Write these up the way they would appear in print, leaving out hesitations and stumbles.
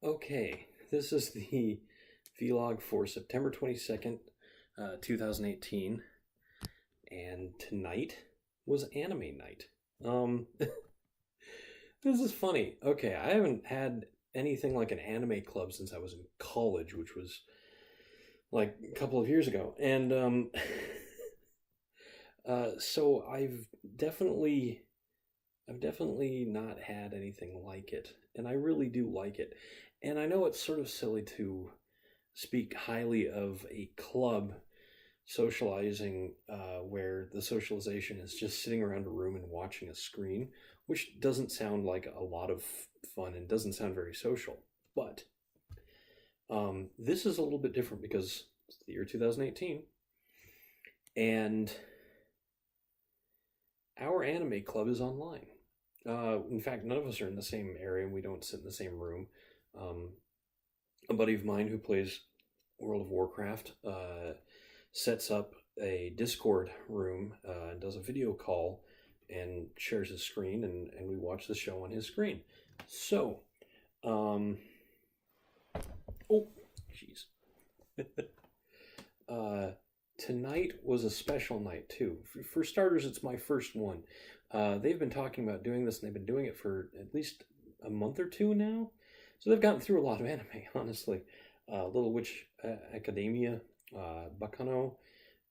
Okay, this is the vlog for September 22nd, 2018, and tonight was anime night. Um, this is funny. Okay, I haven't had anything like an anime club since I was in college, which was like a couple of years ago. And so definitely, I've definitely not had anything like it, and I really do like it. And I know it's sort of silly to speak highly of a club socializing where the socialization is just sitting around a room and watching a screen, which doesn't sound like a lot of fun and doesn't sound very social. But this is a little bit different because it's the year 2018, and our anime club is online. In fact, none of us are in the same area and we don't sit in the same room. Um, a buddy of mine who plays World of Warcraft sets up a Discord room and does a video call and shares his screen, and we watch the show on his screen. So, oh, jeez. Tonight was a special night too. For starters, it's my first one. They've been talking about doing this, and they've been doing it for at least a month or two now. So they've gotten through a lot of anime, honestly. Little Witch Academia, Bakano,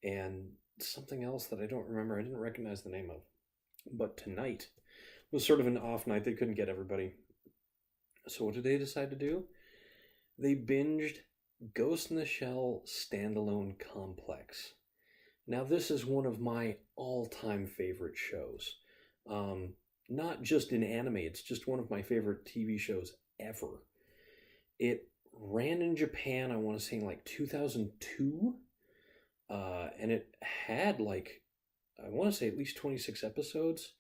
and something else that I don't remember. I didn't recognize the name of. But tonight was sort of an off night. They couldn't get everybody. So what did they decide to do? They binged Ghost in the Shell Standalone Complex. Now, this is one of my all-time favorite shows. Not just in anime, it's just one of my favorite TV shows ever. It ran in Japan, I want to say in like 2002, and it had like, I want to say at least 26 episodes.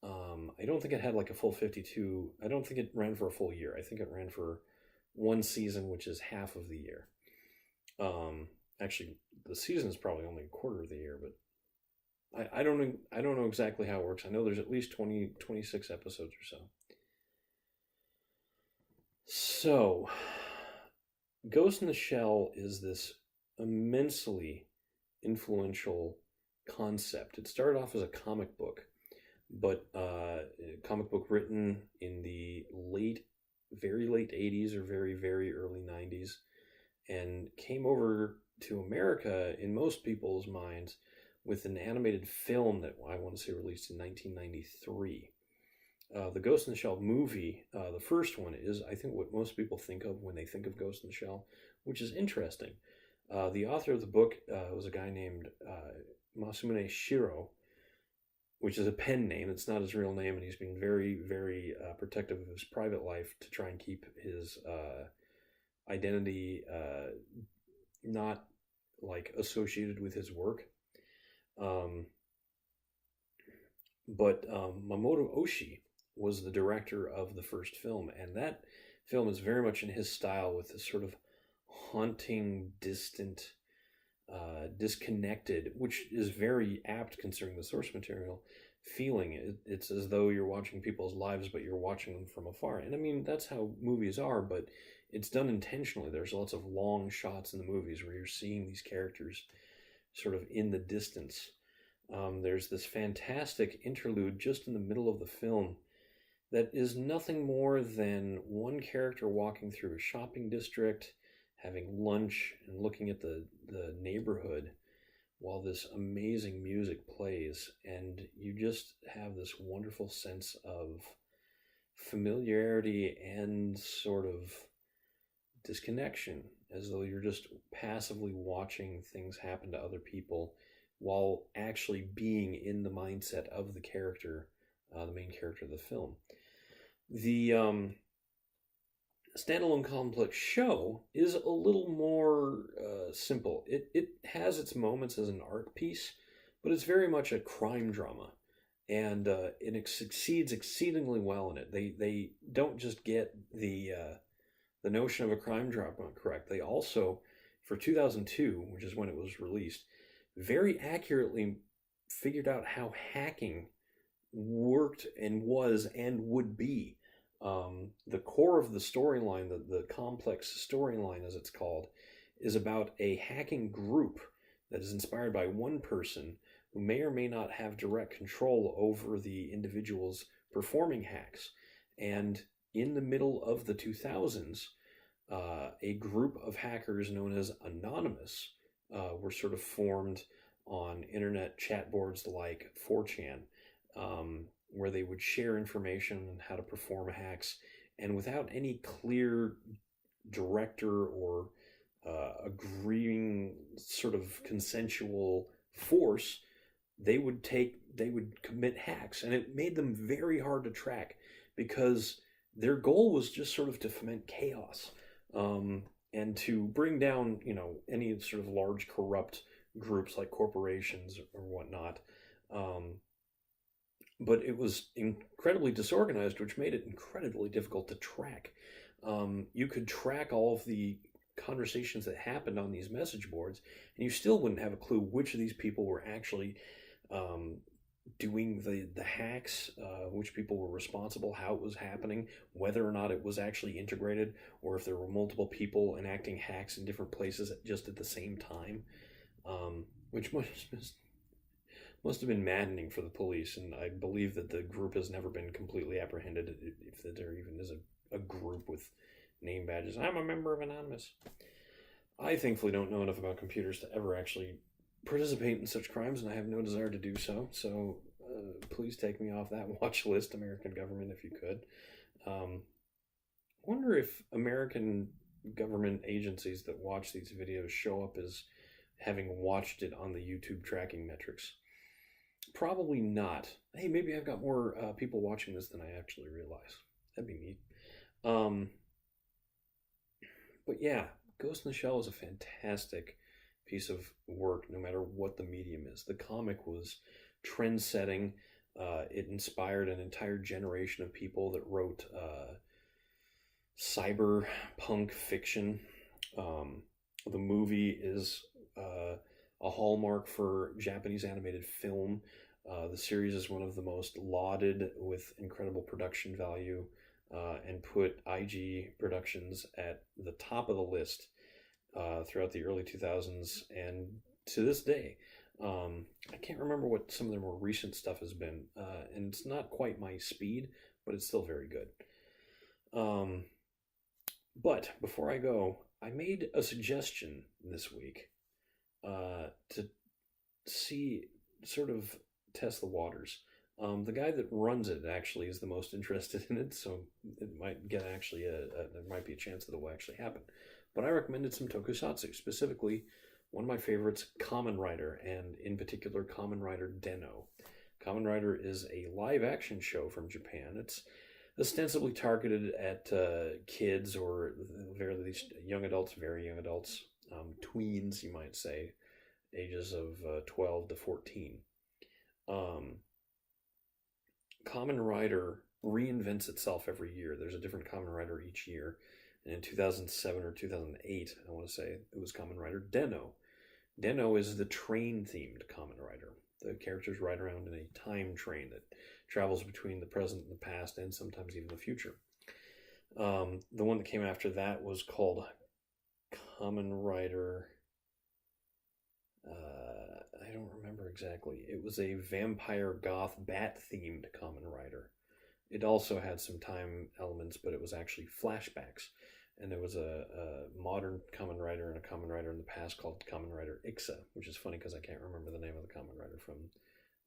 I don't think it had like a full 52. I don't think it ran for a full year. I think it ran for one season, which is half of the year. Actually, the season is probably only a quarter of the year, but I don't know. I don't know exactly how it works. I know there's at least 26 episodes or so. So, Ghost in the Shell is this immensely influential concept. It started off as a comic book, but a comic book written in the very late 80s or very, very early 90s, and came over to America in most people's minds with an animated film that I want to say released in 1993. The Ghost in the Shell movie, the first one, is I think what most people think of when they think of Ghost in the Shell, which is interesting. The author of the book was a guy named Masamune Shiro, which is a pen name. It's not his real name, and he's been very, very protective of his private life to try and keep his identity not like associated with his work. But Mamoto Oshii was the director of the first film, and that film is very much in his style with this sort of haunting, distant, disconnected, which is very apt considering the source material, feeling. It's as though you're watching people's lives, but you're watching them from afar. And I mean, that's how movies are, but it's done intentionally. There's lots of long shots in the movies where you're seeing these characters sort of in the distance. There's this fantastic interlude just in the middle of the film that is nothing more than one character walking through a shopping district, having lunch, and looking at the neighborhood while this amazing music plays. And you just have this wonderful sense of familiarity and sort of disconnection, as though you're just passively watching things happen to other people while actually being in the mindset of the character, the main character of the film. The Standalone Complex show is a little more simple. It has its moments as an art piece, but it's very much a crime drama, and it succeeds exceedingly well in it. They don't just get the notion of a crime drama correct. They also, for 2002, which is when it was released, very accurately figured out how hacking worked and was and would be. The core of the storyline, the complex storyline as it's called, is about a hacking group that is inspired by one person who may or may not have direct control over the individuals performing hacks. And in the middle of the 2000s, a group of hackers known as Anonymous were sort of formed on internet chat boards like 4chan, where they would share information on how to perform hacks, and without any clear director or agreeing sort of consensual force, they would commit hacks, and it made them very hard to track because their goal was just sort of to foment chaos, and to bring down any sort of large corrupt groups like corporations or whatnot. But it was incredibly disorganized, which made it incredibly difficult to track. You could track all of the conversations that happened on these message boards, and you still wouldn't have a clue which of these people were actually doing the hacks, which people were responsible, how it was happening, whether or not it was actually integrated, or if there were multiple people enacting hacks in different places just at the same time, which must have been maddening for the police. And I believe that the group has never been completely apprehended, if there even is a group with name badges. I'm a member of Anonymous. I thankfully don't know enough about computers to ever actually participate in such crimes, and I have no desire to do so. So please take me off that watch list, American government, if you could. I wonder if American government agencies that watch these videos show up as having watched it on the YouTube tracking metrics. Probably not. Hey, maybe I've got more people watching this than I actually realize. That'd be neat. But yeah, Ghost in the Shell is a fantastic piece of work, no matter what the medium is. The comic was trend-setting. It inspired an entire generation of people that wrote cyberpunk fiction. The movie is a hallmark for Japanese animated film. The series is one of the most lauded, with incredible production value, and put IG Productions at the top of the list throughout the early 2000s and to this day. I can't remember what some of their more recent stuff has been, and it's not quite my speed, but it's still very good. But before I go, I made a suggestion this week to see, sort of test the waters. The guy that runs it actually is the most interested in it, so it might get actually there might be a chance that it will actually happen. But I recommended some tokusatsu, specifically one of my favorites, Kamen Rider, and in particular Kamen Rider Den-O. Kamen Rider is a live-action show from Japan. It's ostensibly targeted at kids, or at the very least young adults, very young adults, tweens, you might say, ages of 12 to 14. Kamen Rider reinvents itself every year. There's a different Kamen Rider each year. And in 2007 or 2008, I want to say, it was Kamen Rider Den-O. Den-O is the train-themed Kamen Rider. The characters ride around in a time train that travels between the present and the past, and sometimes even the future. The one that came after that was called Kamen Rider... I don't remember exactly. It was a vampire goth bat-themed Kamen Rider. It also had some time elements, but it was actually flashbacks. And there was a modern Kamen Rider and a Kamen Rider in the past called Kamen Rider Ixa, which is funny because I can't remember the name of the Kamen Rider from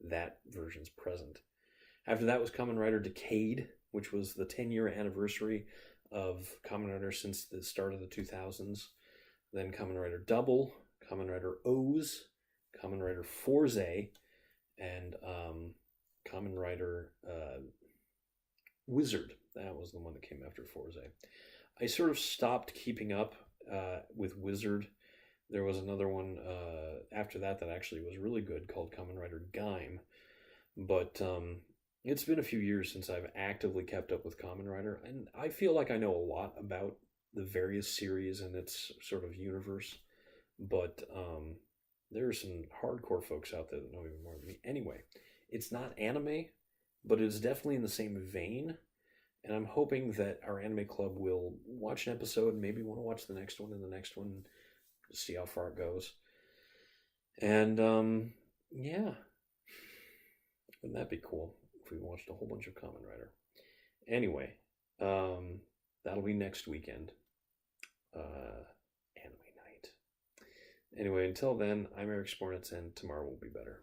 that version's present. After that was Kamen Rider Decade, which was the 10-year anniversary of Kamen Rider since the start of the 2000s. Then Kamen Rider Double, Kamen Rider O's, Kamen Rider Fourze, and Kamen Rider Wizard. That was the one that came after Fourze. I sort of stopped keeping up with Wizard. There was another one after that that actually was really good called Kamen Rider Gaim. But it's been a few years since I've actively kept up with Kamen Rider, and I feel like I know a lot about the various series and its sort of universe. But there are some hardcore folks out there that know even more than me. Anyway, it's not anime, but it's definitely in the same vein. And I'm hoping that our anime club will watch an episode, maybe want to watch the next one and the next one, to see how far it goes. And yeah, wouldn't that be cool if we watched a whole bunch of Kamen Rider? Anyway, that'll be next weekend. Anime night. Anyway, until then, I'm Eric Spornitz, and tomorrow will be better.